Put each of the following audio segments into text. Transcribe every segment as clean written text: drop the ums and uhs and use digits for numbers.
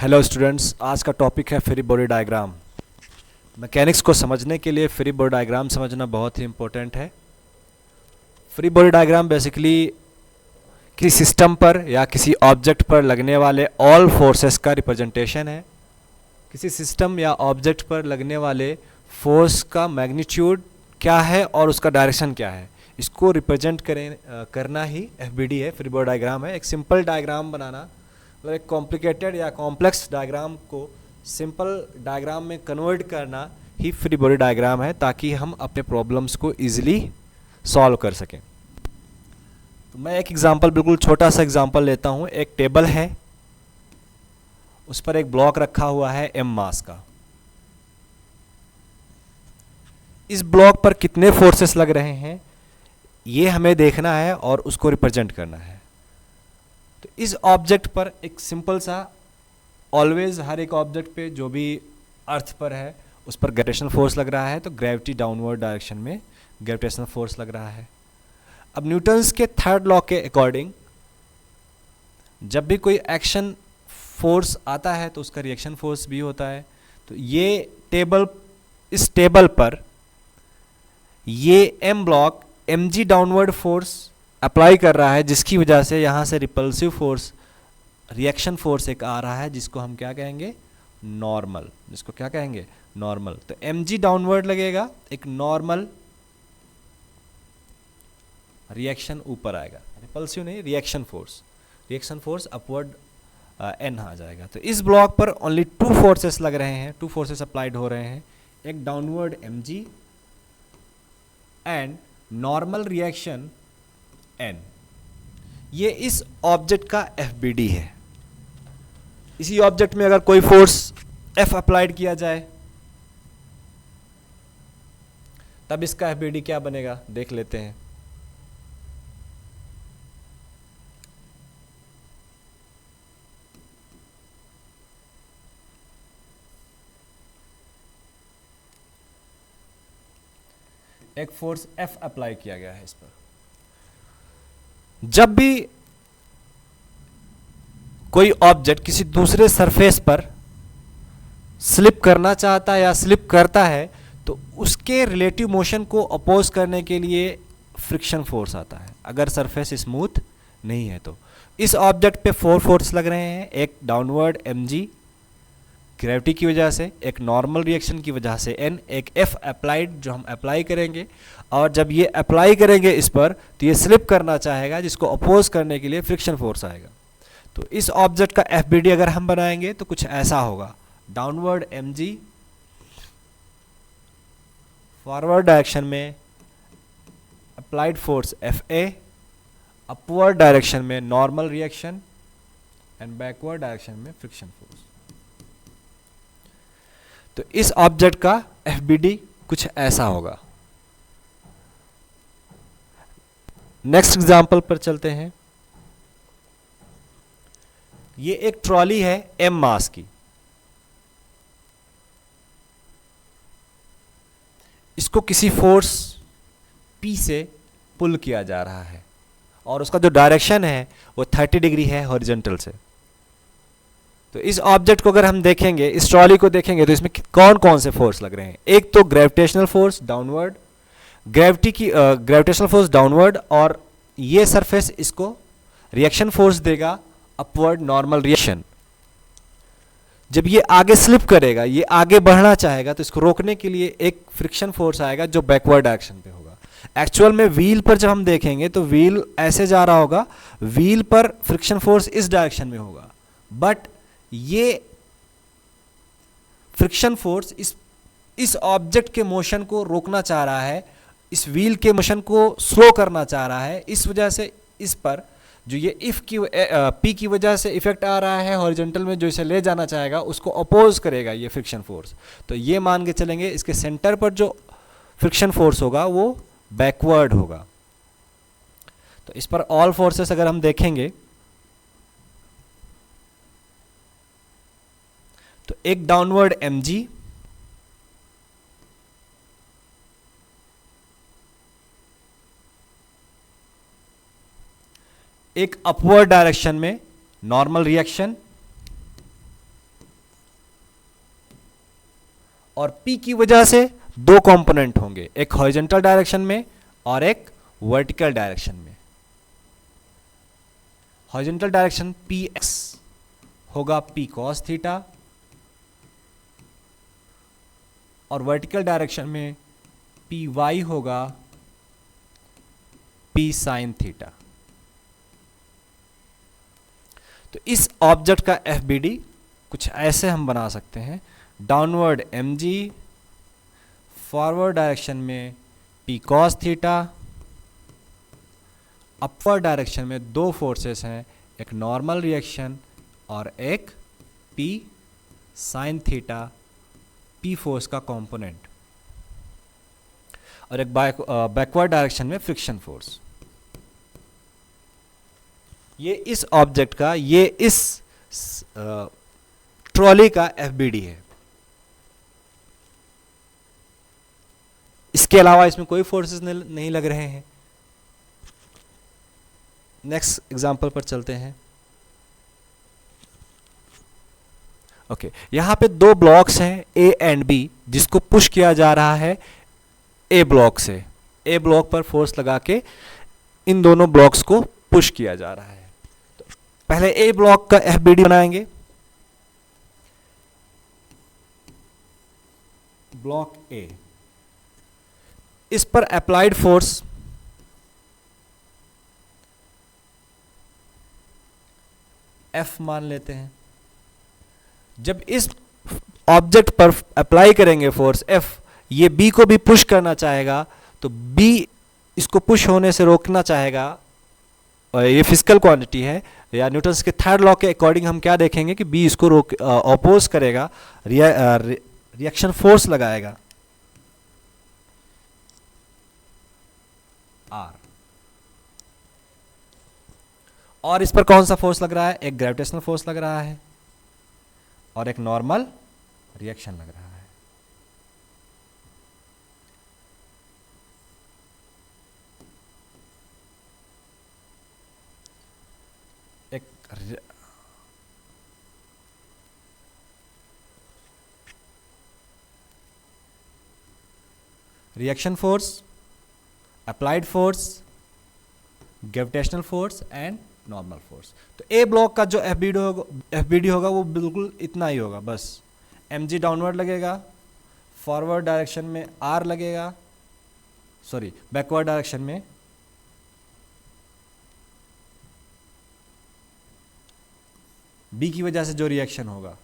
Hello students, आज का topic है फ्री बॉडी डायग्राम। मैकेनिक्स को समझने के लिए फ्री बॉडी डायग्राम समझना बहुत ही इम्पोर्टेंट है। फ्री बॉडी डायग्राम बेसिकली किसी सिस्टम पर या किसी ऑब्जेक्ट पर लगने वाले ऑल फोर्सेस का रिप्रेजेंटेशन है। किसी सिस्टम या ऑब्जेक्ट पर लगने वाले फोर्स का मैग्नीट्यूड क्या है और उसका डायरेक्शन क्या है, इसको रिप्रेजेंट करना ही एफबीडी है, फ्री बॉडी डायग्राम है। एक सिंपल डायग्राम बनाना, मतलब एक कॉम्प्लिकेटेड या कॉम्प्लेक्स डायग्राम को सिंपल डायग्राम में कन्वर्ट करना ही फ्री बॉडी डायग्राम है, ताकि हम अपने प्रॉब्लम्स को ईजिली सॉल्व कर सकें। तो मैं एक एग्जांपल, बिल्कुल छोटा सा एग्जांपल लेता हूँ। एक टेबल है, उस पर एक ब्लॉक रखा हुआ है m मास का। इस ब्लॉक पर कितने फोर्सेस लग रहे हैं ये हमें देखना है और उसको रिप्रेजेंट करना है। तो इस ऑब्जेक्ट पर एक सिंपल सा, ऑलवेज हर एक ऑब्जेक्ट पे जो भी अर्थ पर है उस पर ग्रेविटेशनल फोर्स लग रहा है, तो ग्रेविटी डाउनवर्ड डायरेक्शन में ग्रेविटेशनल फोर्स लग रहा है। अब न्यूटन्स के थर्ड लॉ के अकॉर्डिंग जब भी कोई एक्शन फोर्स आता है तो उसका रिएक्शन फोर्स भी होता है। तो ये टेबल, इस टेबल पर ये m block mg downward force apply कर रहा है, जिसकी वजह से यहाँ से रिपल्सिव फोर्स, रिएक्शन फोर्स एक आ रहा है, जिसको हम क्या कहेंगे, नॉर्मल। जिसको क्या कहेंगे, नॉर्मल। तो mg डाउनवर्ड लगेगा, एक नॉर्मल रिएक्शन ऊपर आएगा, रिपल्सिव नहीं, रिएक्शन फोर्स अपवर्ड n आ जाएगा। तो इस ब्लॉक पर ओनली टू फोर्सेस लग रहे हैं, टू फोर्सेस अप्लाइड हो रहे हैं, एक downward mg and normal reaction n। ये इस ऑब्जेक्ट का एफबीडी है। इसी ऑब्जेक्ट में अगर कोई फोर्स F अप्लाइड किया जाए तब इसका एफबीडी क्या बनेगा, देख लेते हैं। एक फोर्स F अप्लाई किया गया है इस पर। जब भी कोई ऑब्जेक्ट किसी दूसरे सरफेस पर स्लिप करना चाहता है या स्लिप करता है तो उसके रिलेटिव मोशन को अपोज करने के लिए फ्रिक्शन फोर्स आता है, अगर सरफेस स्मूथ नहीं है तो। इस ऑब्जेक्ट पे फोर फोर्स लग रहे हैं, एक डाउनवर्ड mg ग्रेविटी की वजह से, एक नॉर्मल रिएक्शन की वजह से n, एक F अप्लाइड जो हम अप्लाई करेंगे। और जब ये अप्लाई करेंगे इस पर तो ये स्लिप करना चाहेगा, जिसको अपोज करने के लिए फ्रिक्शन फोर्स आएगा। तो इस ऑब्जेक्ट का एफबीडी अगर हम बनाएंगे तो कुछ ऐसा होगा, डाउनवर्ड mg, फॉरवर्ड डायरेक्शन में applied force Fa, upward direction में normal reaction and backward direction में फ्रिक्शन फोर्स। तो इस ऑब्जेक्ट का एफबीडी कुछ ऐसा होगा। नेक्स्ट एग्जांपल पर चलते हैं। ये एक ट्रॉली है m मास की। इसको किसी फोर्स P से पुल किया जा रहा है और उसका जो डायरेक्शन है वो 30 डिग्री है हॉरिजॉन्टल से। तो इस ऑब्जेक्ट को अगर हम देखेंगे, इस ट्रॉली को देखेंगे, तो इसमें कौन कौन से फोर्स लग रहे हैं। एक तो gravitational force downward, gravitational force downward, और ये सरफेस इसको रिएक्शन फोर्स देगा, अपवर्ड नॉर्मल रिएक्शन। जब ये आगे स्लिप करेगा, ये आगे बढ़ना चाहेगा, तो इसको रोकने के लिए एक फ्रिक्शन फोर्स आएगा जो बैकवर्ड डायरेक्शन पे होगा। एक्चुअल में व्हील पर जब हम देखेंगे तो व्हील ऐसे जा रहा होगा, व्हील पर फ्रिक्शन फोर्स इस डायरेक्शन में होगा, बट ये फ्रिक्शन फोर्स इस ऑब्जेक्ट के मोशन को रोकना चाह रहा है, इस व्हील के मोशन को स्लो करना चाह रहा है। इस वजह से इस पर जो ये P की वजह से इफेक्ट आ रहा है हॉरिजॉन्टल में, जो इसे ले जाना चाहेगा उसको अपोज करेगा ये फ्रिक्शन फोर्स। तो ये मान के चलेंगे इसके सेंटर पर जो फ्रिक्शन फोर्स होगा वो बैकवर्ड होगा। तो इस पर ऑल फोर्सेस अगर हम देखेंगे तो एक डाउनवर्ड mg, एक अपवर्ड डायरेक्शन में नॉर्मल रिएक्शन और P की वजह से दो कंपोनेंट होंगे, एक हॉरिजॉन्टल डायरेक्शन में और एक वर्टिकल डायरेक्शन में। हॉरिजॉन्टल डायरेक्शन Px होगा P cos थीटा और वर्टिकल डायरेक्शन में Py होगा P sin थीटा। तो इस ऑब्जेक्ट का FBD कुछ ऐसे हम बना सकते हैं, डाउनवर्ड mg, फॉरवर्ड डायरेक्शन में P cos theta, upward direction में दो फोर्सेस हैं, एक नॉर्मल रिएक्शन और एक P sin theta, P force का कंपोनेंट, और एक बैकवर्ड डायरेक्शन में फ्रिक्शन फोर्स। ये इस ऑब्जेक्ट का, ये इस ट्रॉली का FBD है। इसके अलावा इसमें कोई फोर्सेस नहीं लग रहे हैं। नेक्स्ट एग्जांपल पर चलते हैं। ओके, यहां पे दो ब्लॉक्स हैं A एंड B, जिसको पुश किया जा रहा है A ब्लॉक से। A ब्लॉक पर फोर्स लगा के इन दोनों ब्लॉक्स को पुश किया जा रहा है। तो पहले A ब्लॉक का FBD बनाएंगे। ब्लॉक A, इस पर अप्लाइड फोर्स F मान लेते हैं। जब इस ऑब्जेक्ट पर अप्लाई करेंगे फोर्स F, ये B को भी पुश करना चाहेगा, तो B इसको पुश होने से रोकना चाहेगा। और ये फिजिकल क्वांटिटी है, या न्यूटन्स के थर्ड लॉ के अकॉर्डिंग हम क्या देखेंगे कि B इसको ऑपोज करेगा, रिएक्शन फोर्स लगाएगा R। और इस पर कौन सा फोर्स लग रहा है? एक ग्रेविटेशनल फोर्स लग रहा है और एक नॉर्मल रिएक्शन लग रहा है। एक reaction force, applied force, gravitational force and normal force. तो ए ब्लॉक का जो FBD होगा वो बिल्कुल इतना ही होगा, बस mg डाउनवर्ड लगेगा, फॉरवर्ड डायरेक्शन में R लगेगा, सॉरी बैकवर्ड डायरेक्शन में B की वजह से जो रिएक्शन होगा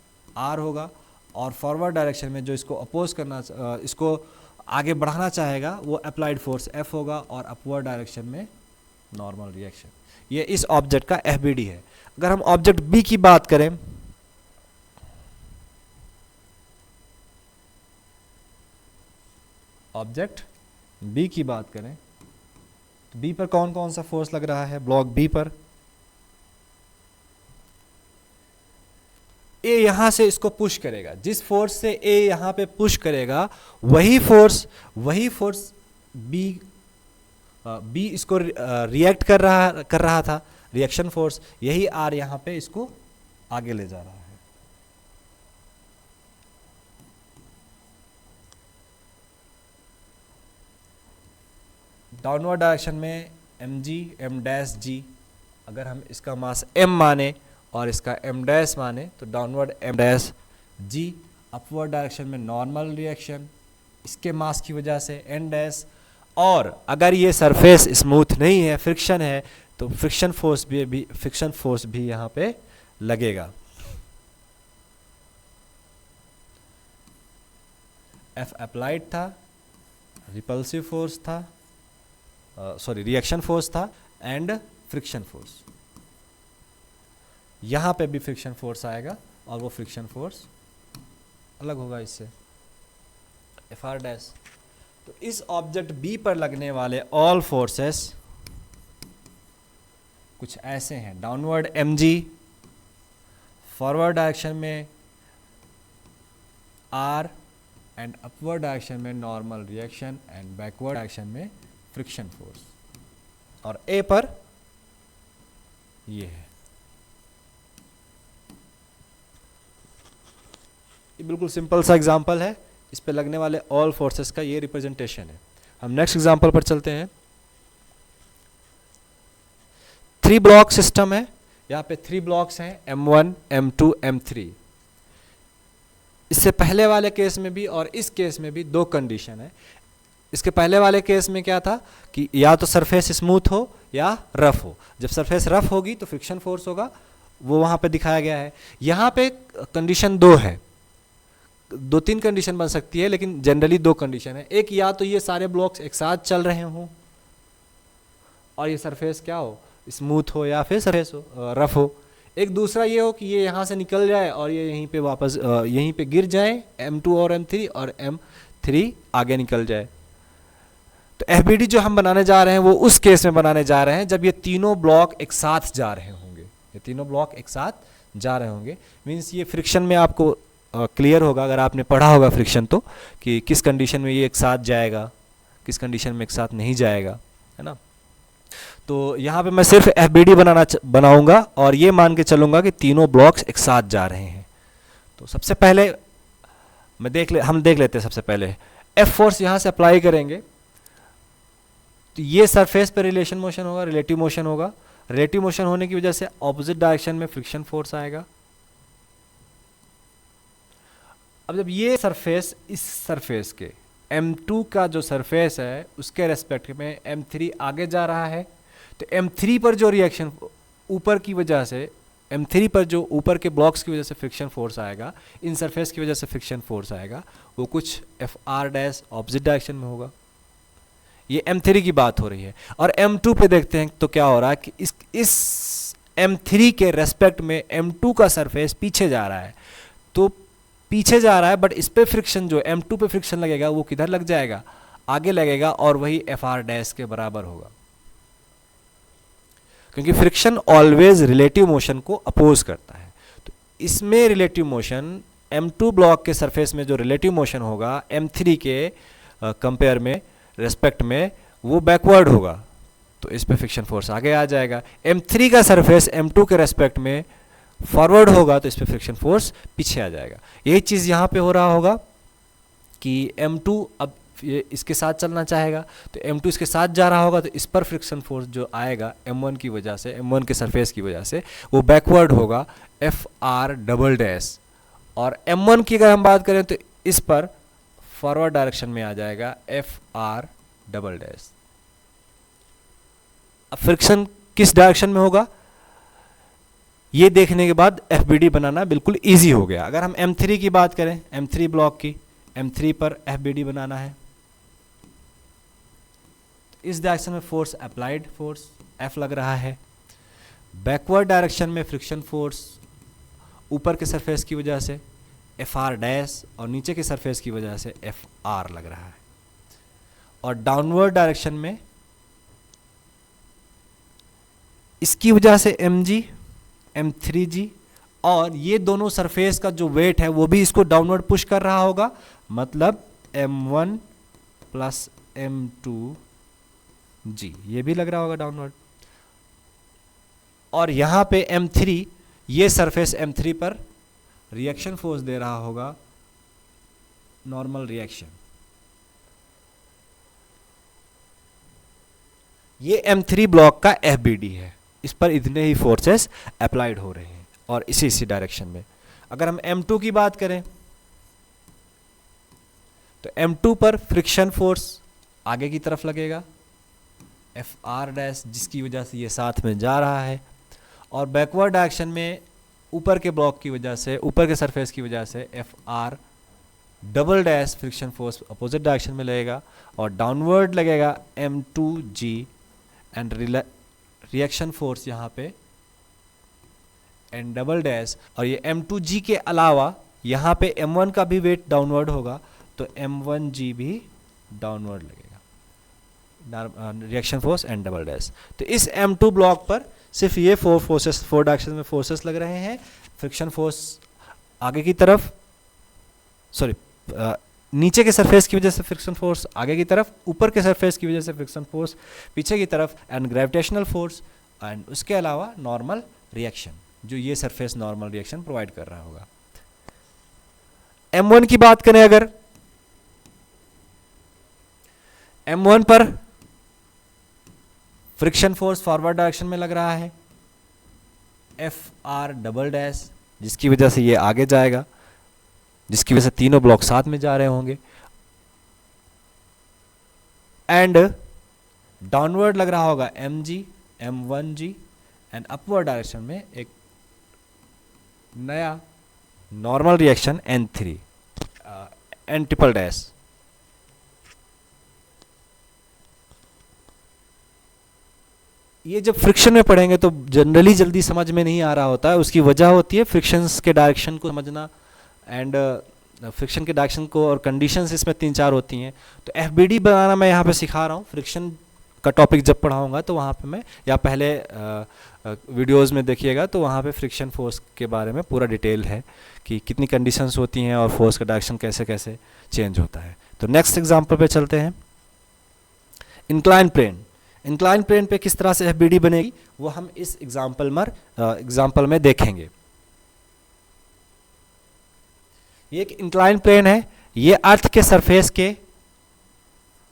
R होगा, और फॉरवर्ड डायरेक्शन में जो इसको अपोज करना, इसको आगे बढ़ाना चाहेगा, वो अप्लाइड फोर्स F होगा, और अपवर्ड डायरेक्शन में नॉर्मल रिएक्शन। ये इस ऑब्जेक्ट का FBD है। अगर हम ऑब्जेक्ट B की बात करें, ऑब्जेक्ट B की बात करें तो B पर कौन कौन सा फोर्स लग रहा है? ब्लॉक B पर A यहां से इसको पुश करेगा, जिस फोर्स से A यहां पे पुश करेगा वही फोर्स B इसको रिएक्ट कर रहा था, रिएक्शन फोर्स, यही R यहां पे इसको आगे ले जा रहा है। डाउनवर्ड डायरेक्शन में m', अगर हम इसका मास m माने और इसका m' माने तो डाउनवर्ड m', अपवर्ड डायरेक्शन में नॉर्मल रिएक्शन इसके मास की वजह से n', और अगर ये सरफेस स्मूथ नहीं है, फ्रिक्शन है, तो फ्रिक्शन फोर्स भी यहां पे लगेगा। F अप्लाइड था, रिपल्सिव फोर्स था, रिएक्शन फोर्स था, एंड फ्रिक्शन फोर्स। यहां पे भी फ्रिक्शन फोर्स आएगा और वो फ्रिक्शन फोर्स अलग होगा इससे, Fr'। तो इस ऑब्जेक्ट B पर लगने वाले ऑल फोर्सेस कुछ ऐसे हैं। डाउनवर्ड mg, फॉरवर्ड डायरेक्शन में R, एंड अपवर्ड डायरेक्शन में normal reaction, and backward direction में फ्रिक्शन फोर्स। और A पर ये है। ये बिल्कुल सिंपल सा एग्जांपल है, इस पे लगने वाले ऑल फोर्सेस का ये रिप्रेजेंटेशन है। हम नेक्स्ट एग्जांपल पर चलते हैं। 3 ब्लॉक सिस्टम है, यहाँ पे 3 ब्लॉक्स हैं M1, M2, M3। इससे पहले वाले केस में भी और इस केस में भी 2 कंडीशन है। इसके पहले वाले केस में क्या था कि या तो सरफेस स्मूथ हो या रफ हो। जब सरफेस रफ होगी तो फ्रिक्शन फोर्स होगा, वो वहाँ पे दिखाया गया है। यहाँ पे कंडीशन 2 है, 2-3 कंडीशन बन सकती है लेकिन जनरली 2 कंडीशन है। एक, या तो ये सारे ब्लॉक्स एक साथ चल रहे हों और ये सरफेस क्या हो, स्मूथ हो या फिर सरफेस हो रफ हो। एक दूसरा ये हो कि ये यहाँ से निकल जाए और ये यहीं पे वापस यहीं पे गिर जाए, M2 और M3, और M3 आगे निकल जाए। तो FBD जो हम बनाने जा रहे हैं वो उस केस में बनाने जा रहे हैं जब ये तीनों ब्लॉक एक साथ जा रहे होंगे। ये तीनों ब्लॉक एक साथ जा रहे होंगे, मीन्स ये फ्रिक्शन में आपको क्लियर होगा अगर आपने पढ़ा होगा फ्रिक्शन तो, कि किस कंडीशन में ये एक साथ जाएगा, किस कंडीशन में एक साथ नहीं जाएगा, है ना। तो यहाँ पे मैं सिर्फ FBD बनाऊंगा और ये मान के चलूंगा कि तीनों ब्लॉक्स एक साथ जा रहे हैं। तो सबसे पहले हम देख लेते हैं। सबसे पहले F फोर्स यहाँ से अप्लाई करेंगे तो ये सरफेस पे रिलेशन मोशन होगा, रिलेटिव मोशन होगा। रिलेटिव मोशन होने की वजह से ऑपोजिट डायरेक्शन में फ्रिक्शन फोर्स आएगा। अब जब ये सरफेस इस सरफेस के M2 का जो सरफेस है उसके रेस्पेक्ट में M3 आगे जा रहा है, तो M3 पर जो रिएक्शन ऊपर की वजह से, M3 पर जो ऊपर के ब्लॉक्स की वजह से फ्रिक्शन फोर्स आएगा, इन सरफेस की वजह से फ्रिक्शन फोर्स आएगा, वो कुछ FR' ऑपोजिट डायरेक्शन में होगा। ये M3 की बात हो रही है। और M2 पे देखते हैं तो क्या हो रहा है कि इस M3 के रेस्पेक्ट में M2 का सरफेस पीछे जा रहा है। तो पीछे जा रहा है बट इस पे फ्रिक्शन जो M2 पे फ्रिक्शन लगेगा वो किधर लग जाएगा, आगे लगेगा, और वही FR' के बराबर होगा। क्योंकि फ्रिक्शन ऑलवेज रिलेटिव मोशन को अपोज करता है। तो इसमें रिलेटिव मोशन M2 ब्लॉक के सरफेस में जो रिलेटिव मोशन होगा M3 के कंपेयर में, रेस्पेक्ट में, वो बैकवर्ड होगा। तो इस पे फ्रिक्शन फोर्स आगे आ जाएगा। M3 का सरफेस M2 के रेस्पेक्ट में फॉरवर्ड होगा तो इस पे फ्रिक्शन फोर्स पीछे आ जाएगा। यही चीज़ यहाँ पे हो रहा होगा कि M2 अब ये इसके साथ चलना चाहेगा तो M2 इसके साथ जा रहा होगा, तो इस पर फ्रिक्शन फोर्स जो आएगा M1 की वजह से, M1 के सरफेस की वजह से, वो बैकवर्ड होगा FR'। और M1 की अगर हम बात करें तो इस पर फॉरवर्ड डायरेक्शन में आ जाएगा FR'। अब फ्रिक्शन किस डायरेक्शन में होगा ये देखने के बाद FBD बनाना बिल्कुल इजी हो गया। अगर हम M3 की बात करें, M3 ब्लॉक की, M3 पर FBD बनाना है, इस डायरेक्शन में फोर्स अप्लाइड फोर्स F लग रहा है। बैकवर्ड डायरेक्शन में फ्रिक्शन फोर्स ऊपर के सरफेस की वजह से FR' और नीचे के सरफेस की वजह से FR लग रहा है। और डाउनवर्ड डायरेक्शन में इसकी वजह से mg, M3g, और ये दोनों सरफेस का जो वेट है वो भी इसको डाउनवर्ड पुश कर रहा होगा, मतलब M1 प्लस M2g, ये भी लग रहा होगा डाउनवर्ड। और यहाँ पे M3, ये सरफेस M3 पर रिएक्शन फोर्स दे रहा होगा, नॉर्मल रिएक्शन। ये M3 ब्लॉक का FBD है, इस पर इतने ही फोर्सेस अप्लाइड हो रहे हैं और इसी डायरेक्शन में। अगर हम M2 की बात करें तो M2 पर फ्रिक्शन फोर्स आगे की तरफ लगेगा FR', जिसकी वजह से ये साथ में जा रहा है। और बैकवर्ड डायरेक्शन में ऊपर के ब्लॉक की वजह से, ऊपर के सरफेस की वजह से FR' friction force opposite direction में लगेगा। और डाउनवर्ड लगेगा M2g एंड रिएक्शन फोर्स यहाँ पे N'। और ये M2g के अलावा यहाँ पे M1 का भी वेट डाउनवर्ड होगा तो M1g भी डाउनवर्ड लगेगा, रिएक्शन फोर्स N'। तो इस M2 ब्लॉक पर सिर्फ ये 4 डायरेक्शन में फोर्सेस लग रहे हैं। फ्रिक्शन फोर्स आगे की तरफ, सॉरी नीचे के सरफेस की वजह से फ्रिक्शन फोर्स आगे की तरफ, ऊपर के सरफेस की वजह से फ्रिक्शन फोर्स पीछे की तरफ, एंड ग्रेविटेशनल फोर्स, एंड उसके अलावा नॉर्मल रिएक्शन, जो ये सरफेस नॉर्मल रिएक्शन प्रोवाइड कर रहा होगा। M1 की बात करें अगर, M1 पर फ्रिक्शन फोर्स फॉरवर्ड डायरेक्शन में लग रहा है Fr डबल डैश, जिसकी वजह से ये आगे जाएगा, जिसकी वजह से तीनों ब्लॉक साथ में जा रहे होंगे। एंड डाउनवर्ड लग रहा होगा mg m1g and upward direction में एक नया normal reaction n3 n triple dash. ये जब फ्रिक्शन में पढ़ेंगे तो जनरली जल्दी समझ में नहीं आ रहा होता है, उसकी वजह होती है फ्रिक्शंस के डायरेक्शन को समझना एंड फ्रिक्शन के डायरेक्शन को, और कंडीशंस इसमें 3-4 होती हैं। तो एफबीडी बनाना मैं यहाँ पे सिखा रहा हूँ। फ्रिक्शन का टॉपिक जब पढ़ाऊँगा तो वहाँ पे मैं, या पहले वीडियोस में देखिएगा तो वहाँ पे फ्रिक्शन फोर्स के बारे में पूरा डिटेल है कि कितनी कंडीशंस होती हैं और फोर्स का डायरेक्शन कैसे कैसे चेंज होता है। तो नेक्स्ट एग्जाम्पल पे चलते हैं। Incline plane. इंक्लाइन प्लेन पे किस तरह से एफबीडी बनेगी वो हम इस एग्जाम्पल में देखेंगे। ये एक इंक्लाइन प्लेन है, ये अर्थ के सरफेस के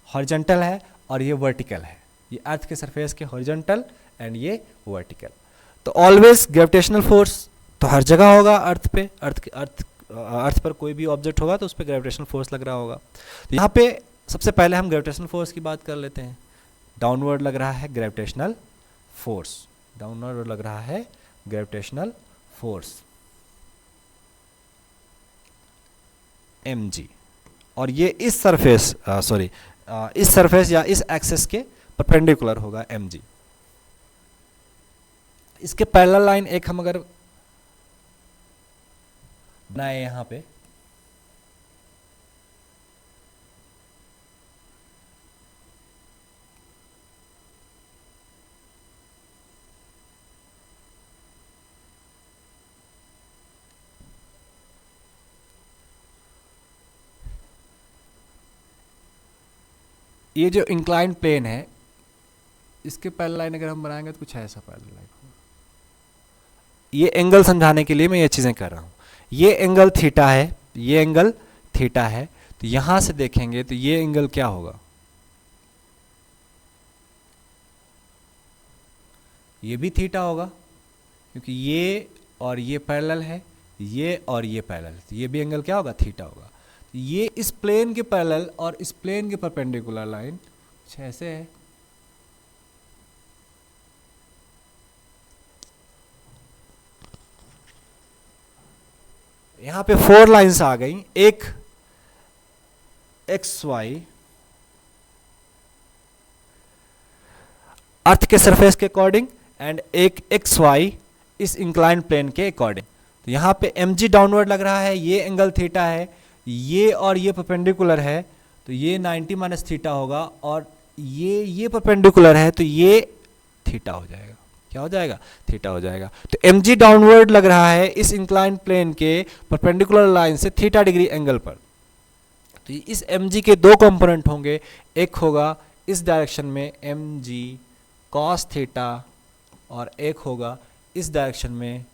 हॉरिजॉन्टल है और ये वर्टिकल है। ये अर्थ के सरफेस के हॉरिजॉन्टल एंड ये वर्टिकल। तो ऑलवेज ग्रेविटेशनल फोर्स तो हर जगह होगा अर्थ पे, अर्थ पर कोई भी ऑब्जेक्ट होगा तो उस पर ग्रेविटेशनल फोर्स लग रहा होगा। तो यहाँ पे सबसे पहले हम ग्रेविटेशनल फोर्स की बात कर लेते हैं। डाउनवर्ड लग रहा है ग्रेविटेशनल फोर्स, डाउनवर्ड लग रहा है ग्रेविटेशनल फोर्स mg, और ये इस सरफेस इस सरफेस या इस एक्सिस के परपेंडिकुलर होगा mg। इसके पैरेलल लाइन एक हम अगर बनाए यहां पे, ये जो इंक्लाइन प्लेन है इसके पैरेलल लाइन अगर हम बनाएंगे तो कुछ ऐसा पैरेलल लाइन होगा। ये एंगल समझाने के लिए मैं ये चीजें कर रहा हूं। ये एंगल थीटा है, ये एंगल थीटा है, तो यहां से देखेंगे तो ये एंगल क्या होगा, ये भी थीटा होगा क्योंकि ये और ये पैरेलल है, ये और ये पैरेलल, तो ये भी एंगल क्या होगा, थीटा होगा। ये इस प्लेन के पैरेलल और इस प्लेन के परपेंडिकुलर लाइन कुछ ऐसे है। यहां पे 4 लाइंस आ गई, एक एक्स वाई अर्थ के सरफेस के अकॉर्डिंग एंड एक एक्स वाई इस इंक्लाइन प्लेन के अकॉर्डिंग। तो यहां पे mg डाउनवर्ड लग रहा है, ये एंगल थीटा है, ये और ये परपेंडिकुलर है तो ये 90 माइनस थीटा होगा, और ये परपेंडिकुलर है तो ये थीटा हो जाएगा। क्या हो जाएगा, थीटा हो जाएगा। तो mg डाउनवर्ड लग रहा है इस इंक्लाइन प्लेन के परपेंडिकुलर लाइन से थीटा डिग्री एंगल पर। तो इस mg के 2 कंपोनेंट होंगे, एक होगा इस डायरेक्शन में mg cos थीटा और एक होगा इस डायरेक्शन में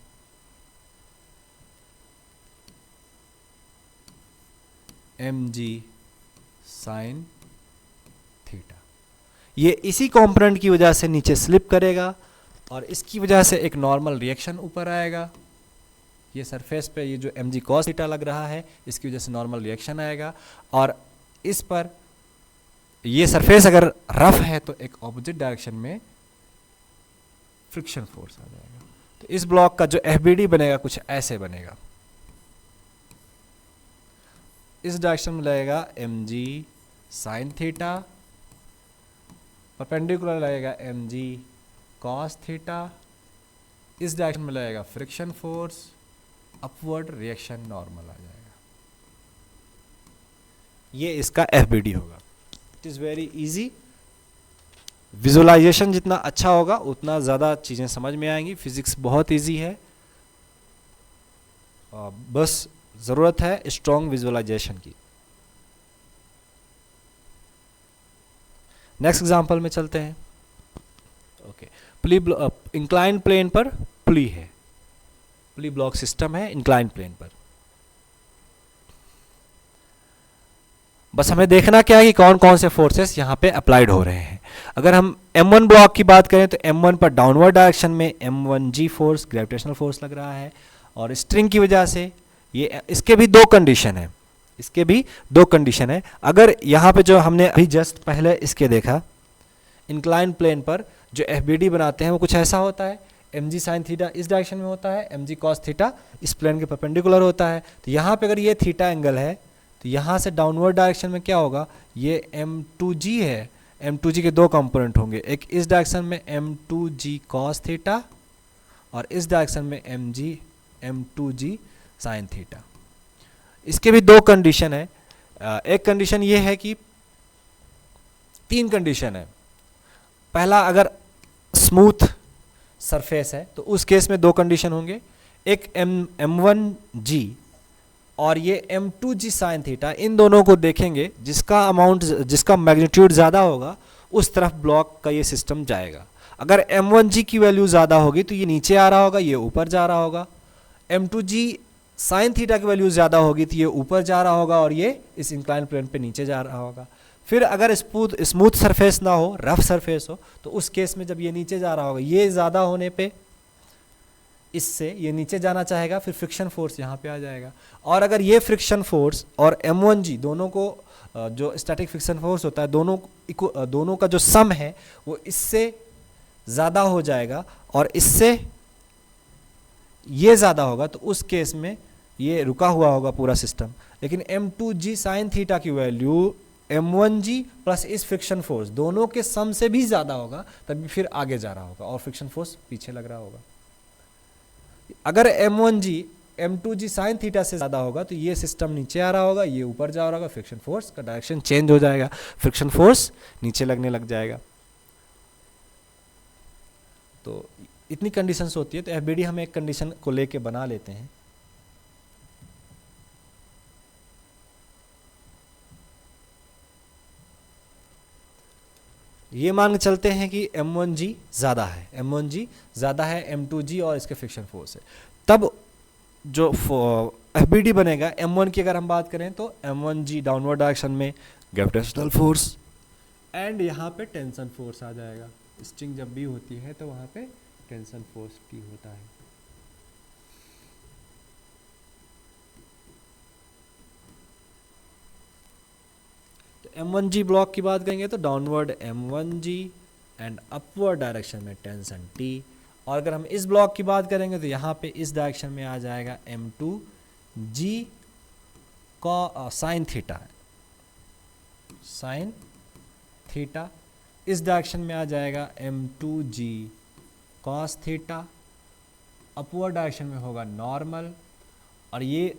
mg sin थीटा। ये इसी कंपोनेंट की वजह से नीचे स्लिप करेगा और इसकी वजह से एक नॉर्मल रिएक्शन ऊपर आएगा। ये सरफेस पे ये जो mg cos थीटा लग रहा है इसकी वजह से नॉर्मल रिएक्शन आएगा, और इस पर ये सरफेस अगर रफ है तो एक ऑपोजिट डायरेक्शन में फ्रिक्शन फोर्स आ जाएगा। तो इस ब्लॉक का जो एफबीडी बनेगा कुछ ऐसे बनेगा। इस डायरेक्शन में लगेगा mg sin थीटा, परपेंडिकुलर लगेगा mg cos थीटा, इस डायरेक्शन में लगेगा friction force, upward reaction normal आ जाएगा। ये इसका एफबीडी होगा। It is very easy. Visualisation जितना अच्छा होगा उतना ज़्यादा चीज़ें समझ में आएंगी। फिजिक्स बहुत इजी है, बस ज़रूरत है स्ट्रॉन्ग विजुअलाइजेशन की। नेक्स्ट एग्जांपल में चलते हैं। ओके, पुली इंक्लाइन प्लेन पर पुली है, पुली ब्लॉक सिस्टम है इंक्लाइन प्लेन पर। बस हमें देखना क्या है कि कौन कौन से फोर्सेस यहाँ पे अप्लाइड हो रहे हैं। अगर हम M1 ब्लॉक की बात करें तो M1 पर डाउनवर्ड डायरेक्शन में M1G फोर्स, ग्रेविटेशनल फोर्स लग रहा है, और स्ट्रिंग की वजह से ये, इसके भी दो कंडीशन है, इसके भी दो कंडीशन है। अगर यहाँ पे जो हमने अभी जस्ट पहले इसके देखा, इंक्लाइन प्लेन पर जो FBD बनाते हैं वो कुछ ऐसा होता है, mg साइन थीटा इस डायरेक्शन में होता है, mg कॉस थीटा इस प्लेन के परपेंडिकुलर होता है। तो यहाँ पे अगर ये थीटा एंगल है तो यहाँ से डाउनवर्ड डायरेक्शन में क्या होगा, ये m2g है, m2g के दो कंपोनेंट होंगे, एक इस डायरेक्शन में m2g कॉस थीटा और इस डायरेक्शन में m2g साइन थीटा। इसके भी दो कंडीशन है। एक कंडीशन ये है कि, तीन कंडीशन है। पहला, अगर स्मूथ सरफेस है तो उस केस में दो कंडीशन होंगे, एक m1g और ये m2g साइन थीटा, इन दोनों को देखेंगे, जिसका अमाउंट, जिसका मैग्नीट्यूड ज़्यादा होगा उस तरफ ब्लॉक का ये सिस्टम जाएगा। अगर m1g की वैल्यू ज़्यादा होगी तो ये नीचे आ रहा होगा, ये ऊपर जा रहा होगा। m2g साइन थीटा की वैल्यू ज़्यादा होगी तो ये ऊपर जा रहा होगा और ये इस इंक्लाइन प्लेन पे नीचे जा रहा होगा। फिर अगर स्मूथ सरफेस ना हो, रफ सरफेस हो, तो उस केस में जब ये नीचे जा रहा होगा, ये ज़्यादा होने पे इससे ये नीचे जाना चाहेगा, फिर फ्रिक्शन फोर्स यहाँ पे आ जाएगा। और अगर ये फ्रिक्शन फोर्स और m1g दोनों को, जो स्टैटिक फ्रिक्शन फोर्स होता है, दोनों का जो सम है वो इससे ज़्यादा हो जाएगा और इससे ये ज़्यादा होगा, तो उस केस में ये रुका हुआ होगा पूरा सिस्टम। लेकिन m2g साइन थीटा की वैल्यू m1g प्लस इस फ्रिक्शन फोर्स दोनों के सम से भी ज़्यादा होगा, तभी फिर आगे जा रहा होगा और फ्रिक्शन फोर्स पीछे लग रहा होगा। अगर m1g m2g साइन थीटा से ज़्यादा होगा तो ये सिस्टम नीचे आ रहा होगा, ये ऊपर जा रहा होगा, फ्रिक्शन फोर्स का डायरेक्शन चेंज हो जाएगा, फ्रिक्शन फोर्स नीचे लगने लग जाएगा। तो इतनी कंडीशंस होती है। तो FBD हम एक कंडीशन को लेके बना लेते हैं। ये मान के चलते हैं कि m1g ज़्यादा है, m1g ज़्यादा है m2g और इसके फ्रिक्शन फोर्स है, तब जो FBD बनेगा, m1 की अगर हम बात करें तो m1g डाउनवर्ड डायरेक्शन में ग्रेविटेशनल फोर्स एंड यहाँ पे टेंशन फोर्स आ जाएगा। स्ट्रिंग जब भी होती है तो वहाँ पे टेंशन फोर्स T होता है। m1g ब्लॉक की बात करेंगे तो downward m1g and upward direction में टेंशन T। और अगर हम इस ब्लॉक की बात करेंगे तो यहाँ पे इस डायरेक्शन में आ जाएगा m2g का साइन थीटा, साइन थीटा। इस डायरेक्शन में आ जाएगा m2g cos theta, upward direction में होगा नॉर्मल, और ये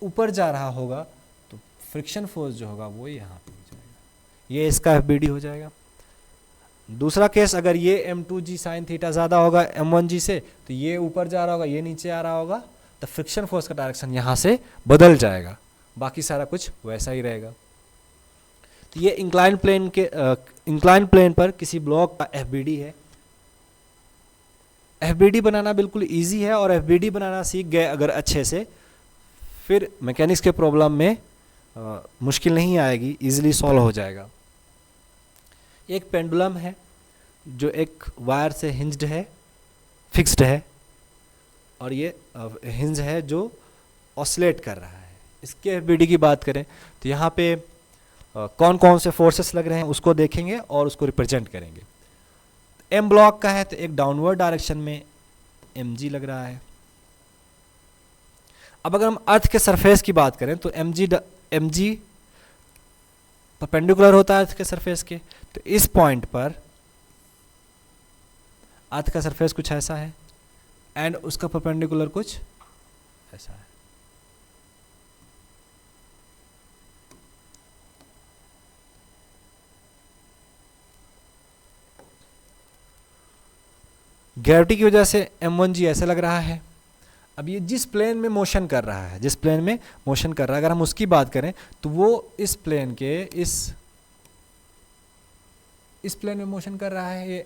ऊपर जा रहा होगा तो फ्रिक्शन फोर्स जो होगा वो यहाँ पे हो जाएगा। ये इसका FBD हो जाएगा। दूसरा केस, अगर ये m2g साइन थीटा ज़्यादा होगा m1g से, तो ये ऊपर जा रहा होगा, ये नीचे आ रहा होगा, तो फ्रिक्शन फोर्स का डायरेक्शन यहाँ से बदल जाएगा, बाकी सारा कुछ वैसा ही रहेगा। तो ये इंक्लाइन प्लेन पर किसी ब्लॉक का FBD है। FBD बनाना बिल्कुल इजी है, और FBD बनाना सीख गए अगर अच्छे से, फिर मैकेनिक्स के प्रॉब्लम में मुश्किल नहीं आएगी, इजीली सॉल्व हो जाएगा। एक पेंडुलम है जो एक वायर से हिंज्ड है, फिक्स्ड है, और ये हिंज है जो ऑसिलेट कर रहा है। इसके FBD की बात करें तो यहाँ पे कौन कौन से फोर्सेस लग रहे हैं उसको देखेंगे और उसको रिप्रेजेंट करेंगे। M ब्लॉक का है तो एक डाउनवर्ड डायरेक्शन में mg लग रहा है। अब अगर हम अर्थ के सरफेस की बात करें तो mg परपेंडिकुलर होता है अर्थ के सरफेस के, तो इस पॉइंट पर अर्थ का सरफेस कुछ ऐसा है एंड उसका परपेंडिकुलर कुछ ऐसा है। ग्रेविटी की वजह से m1g ऐसे लग रहा है। अब ये जिस प्लेन में मोशन कर रहा है, अगर हम उसकी बात करें तो वो इस प्लेन के इस प्लेन में मोशन कर रहा है। ये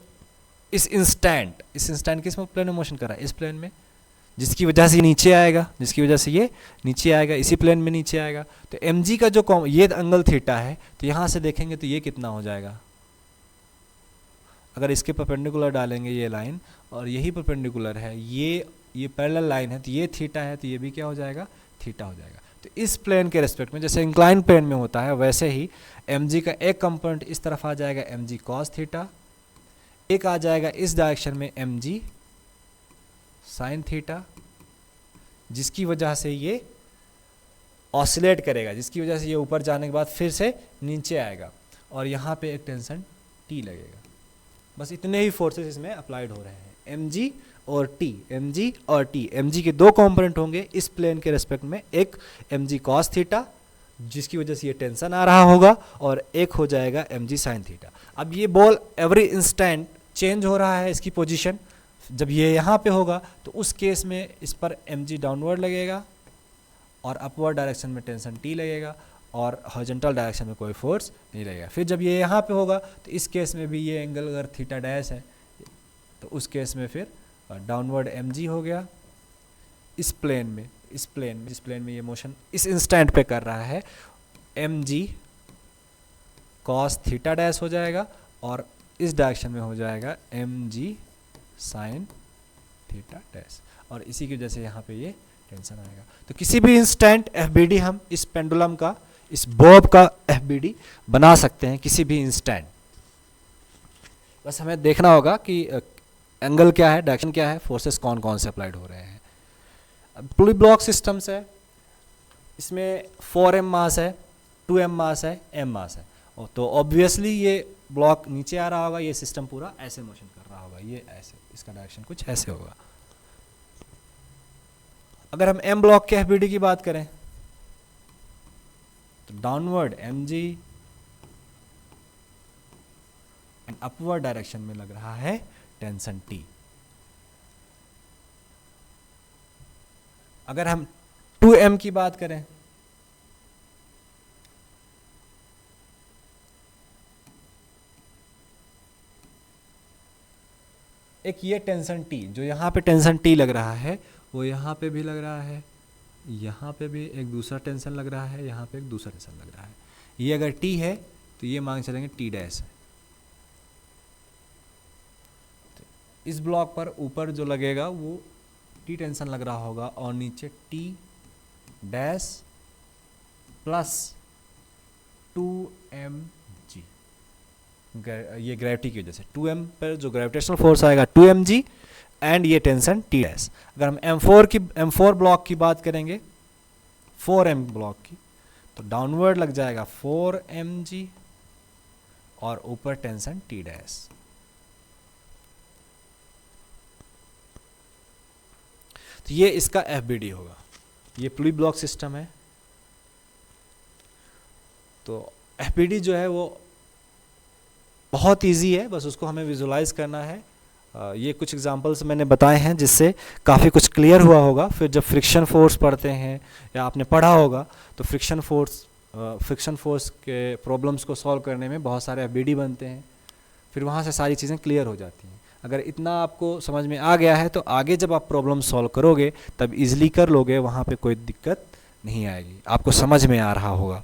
इस इंस्टेंट किस प्लेन में मोशन कर रहा है, इस प्लेन में। जिसकी वजह से ये नीचे आएगा, जिसकी वजह से ये नीचे आएगा, इसी प्लेन में नीचे आएगा। तो एम जी का जो ये एंगल थीटा है, तो यहाँ से देखेंगे तो ये कितना हो जाएगा, अगर इसके परपेंडिकुलर डालेंगे ये लाइन और यही परपेंडिकुलर है, ये पैरेलल लाइन है, तो ये थीटा है, तो ये भी क्या हो जाएगा, थीटा हो जाएगा। तो इस प्लेन के रेस्पेक्ट में जैसे इंक्लाइन प्लेन में होता है, वैसे ही एम जी का एक कंपोनेंट इस तरफ आ जाएगा एम जी कॉस थीटा, एक आ जाएगा इस डायरेक्शन में एम जी साइन थीटा, जिसकी वजह से ये ऑसिलेट करेगा, जिसकी वजह से ये ऊपर जाने के बाद फिर से नीचे आएगा और यहाँ पे एक टेंशन टी लगेगा। बस इतने ही फोर्सेस इसमें अप्लाइड हो रहे हैं, एम जी और टी, एम जी और टी। एम जी के दो कंपोनेंट होंगे इस प्लेन के रेस्पेक्ट में, एक एम जी कॉस थीटा जिसकी वजह से ये टेंशन आ रहा होगा, और एक हो जाएगा एम जी साइन थीटा। अब ये बॉल एवरी इंस्टेंट चेंज हो रहा है इसकी पोजीशन, जब ये यहाँ पे होगा तो उस केस में इस पर एम जी डाउनवर्ड लगेगा और अपवर्ड डायरेक्शन में टेंशन टी लगेगा और हॉरिजॉन्टल डायरेक्शन में कोई फोर्स नहीं लगेगा। फिर जब ये यहाँ पे होगा तो इस केस में भी ये एंगल अगर थीटा डैश है तो उस केस में फिर डाउनवर्ड एम जी हो गया। इस प्लेन में ये मोशन इस इंस्टेंट पे कर रहा है, m g cos theta dash हो जाएगा और इस डायरेक्शन में हो जाएगा m g sine theta dash, और इसी की वजह से यहाँ पे ये टेंशन आएगा। तो किसी भी इंस्टेंट एफबीडी हम इस पेंडुलम का, इस बॉब का एफबीडी बना सकते हैं किसी भी इंस्टेंट। बस हमें देखना होगा कि एंगल क्या है, डायरेक्शन क्या है, फोर्सेस कौन कौन से अप्लाइड हो रहे हैं। पुली ब्लॉक सिस्टम्स है, इसमें 4m मास है, 2m मास है, m मास है, और तो ऑब्वियसली ये ब्लॉक नीचे आ रहा होगा, ये सिस्टम पूरा ऐसे मोशन कर रहा होगा, ये ऐसे, इसका डायरेक्शन कुछ ऐसे होगा। अगर हम m ब्लॉक के एफबीडी की बात करें तो downward mg and upward direction में लग रहा है टेंशन T। अगर हम 2m की बात करें एक ये टेंशन T, जो यहाँ पे टेंशन T लग रहा है वो यहाँ पे भी लग रहा है, यहाँ पे भी एक दूसरा टेंशन लग रहा है, यहाँ पे एक दूसरा टेंशन लग रहा है। ये अगर T है तो ये मान चलेंगे T डैश है। तो इस ब्लॉक पर ऊपर जो लगेगा वो T टेंशन लग रहा होगा और नीचे T डैश प्लस 2mg, ये ग्रेविटी की वजह से 2m पर जो ग्रेविटेशनल फोर्स आएगा 2mg एंड ये टेंशन T डैश। अगर हम M4 ब्लॉक की बात करेंगे, 4m ब्लॉक की, तो डाउनवर्ड लग जाएगा 4mg और ऊपर टेंशन T डैश। तो ये इसका FBD होगा। ये पुली ब्लॉक सिस्टम है। तो FBD जो है वो बहुत इजी है, बस उसको हमें विजुलाइज करना है। ये कुछ एग्जांपल्स मैंने बताए हैं जिससे काफ़ी कुछ क्लियर हुआ होगा। फिर जब फ्रिक्शन फोर्स पढ़ते हैं या आपने पढ़ा होगा तो फ्रिक्शन फोर्स के प्रॉब्लम्स को सॉल्व करने में बहुत सारे FBD बनते हैं, फिर वहाँ से सारी चीज़ें क्लियर हो जाती हैं। अगर इतना आपको समझ में आ गया है तो आगे जब आप प्रॉब्लम सॉल्व करोगे तब इजीली कर लोगे, वहाँ पे कोई दिक्कत नहीं आएगी, आपको समझ में आ रहा होगा।